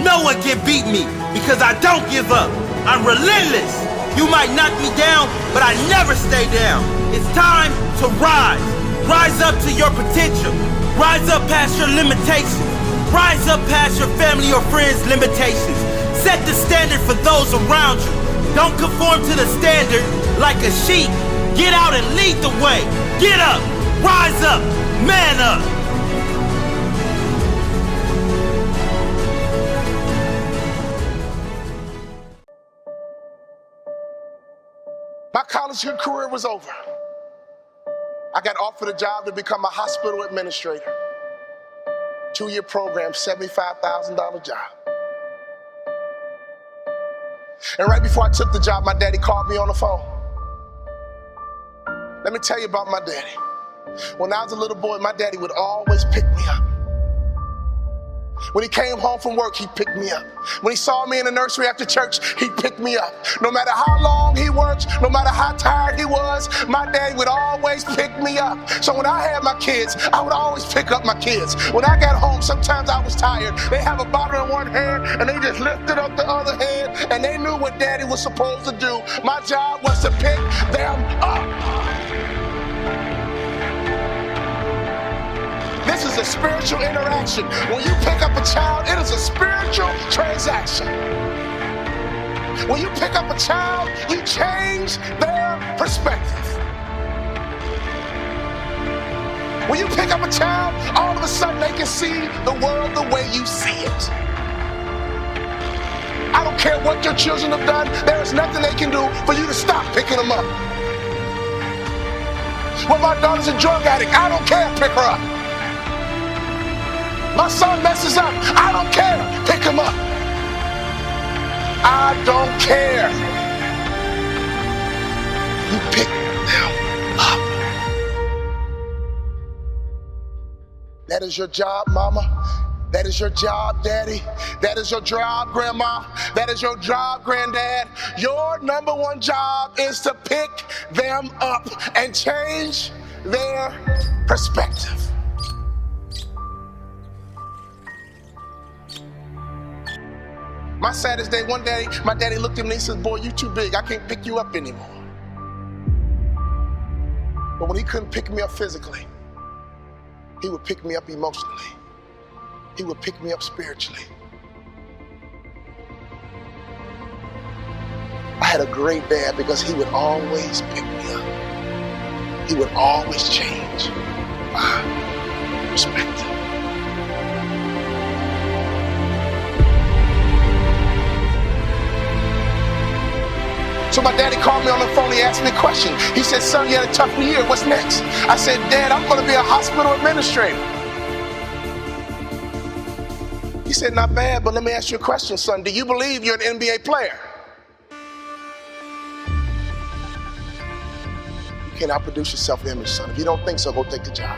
No one can beat me because I don't give up. I'm relentless. You might knock me down, but I never stay down. It's time to rise. Rise up to your potential. Rise up past your limitations. Rise up past your family or friends' limitations. Set the standard for those around you. Don't conform to the standard like a sheep. Get out and lead the way. Get up. Rise up. Man up. My college career was over. I got offered a job to become a hospital administrator. 2-year program, $75,000 job. And right before I took the job, my daddy called me on the phone. Let me tell you about my daddy. When I was a little boy, my daddy would always pick me up. When he came home from work, he picked me up. When he saw me in the nursery after church, he picked me up. No matter how long he worked, no matter how tired he was, my daddy would always pick me up. So when I had my kids, I would always pick up my kids. When I got home, sometimes I was tired. They have a bottle in one hand, and they just lifted up the other hand, and they knew what daddy was supposed to do. My job was to pick them up. This is a spiritual interaction. When you pick up a child, it is a spiritual transaction. When you pick up a child, you change their perspective. When you pick up a child, all of a sudden they can see the world the way you see it. I don't care what your children have done, there is nothing they can do for you to stop picking them up. When my daughter's a drug addict, I don't care, pick her up. My son messes up, I don't care, pick him up. I don't care. You pick them up. That is your job, mama. That is your job, daddy. That is your job, grandma. That is your job, granddad. Your number one job is to pick them up and change their perspective. My saddest day, one day, my daddy looked at me and he said, boy, you too big. I can't pick you up anymore. But when he couldn't pick me up physically, he would pick me up emotionally. He would pick me up spiritually. I had a great dad because he would always pick me up. He would always change my perspective. So my daddy called me on the phone, he asked me a question. He said, son, you had a tough year, what's next? I said, Dad, I'm gonna be a hospital administrator. He said, not bad, but let me ask you a question, son. Do you believe you're an NBA player? You can't outproduce your self-image, son. If you don't think so, go take the job.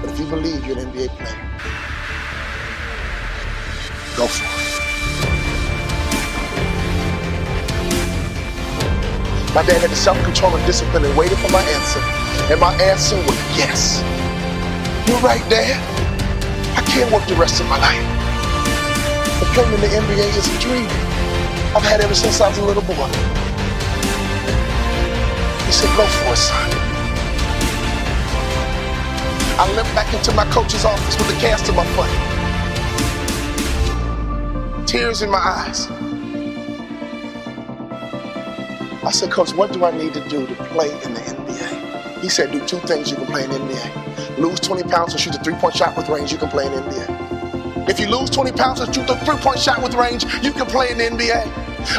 But if you believe you're an NBA player, go for it. My dad had the self-control and discipline and waited for my answer. And my answer was yes. You're right, Dad. I can't work the rest of my life. But playing in the NBA is a dream I've had ever since I was a little boy. He said, go for it, son. I limped back into my coach's office with a cast on my foot. Tears in my eyes. I said, Coach, what do I need to do to play in the NBA? He said, do 2 things you can play in the NBA. Lose 20 pounds and shoot a 3-point shot with range, you can play in the NBA. If you lose 20 pounds and shoot a 3-point shot with range, you can play in the NBA.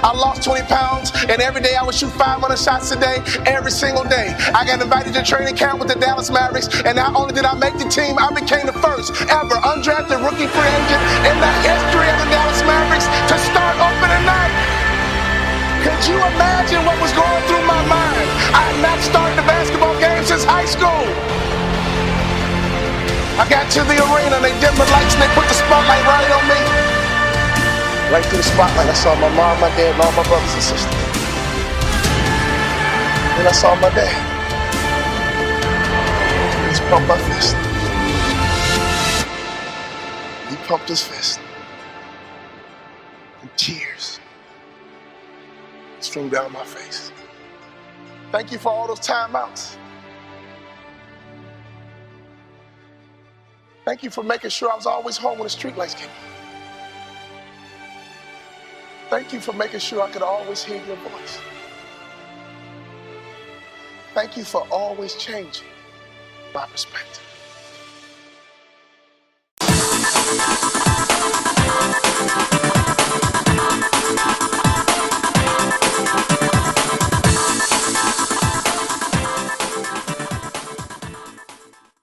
I lost 20 pounds, and every day I would shoot 500 shots a day, every single day. I got invited to training camp with the Dallas Mavericks, and not only did I make the team, I became the first ever undrafted rookie free agent in the history of the Dallas Mavericks to start opening night. Could you imagine what was going through my mind? I had not started a basketball game since high school. I got to the arena, they dimmed the lights and they put the spotlight right on me. Right through the spotlight, I saw my mom, my dad, and all my brothers and sisters. Then I saw my dad. He just pumped my fist. pumped his fist. And tears streamed down my face. Thank you for all those timeouts. Thank you for making sure I was always home when the streetlights came on. Thank you for making sure I could always hear your voice. Thank you for always changing my perspective.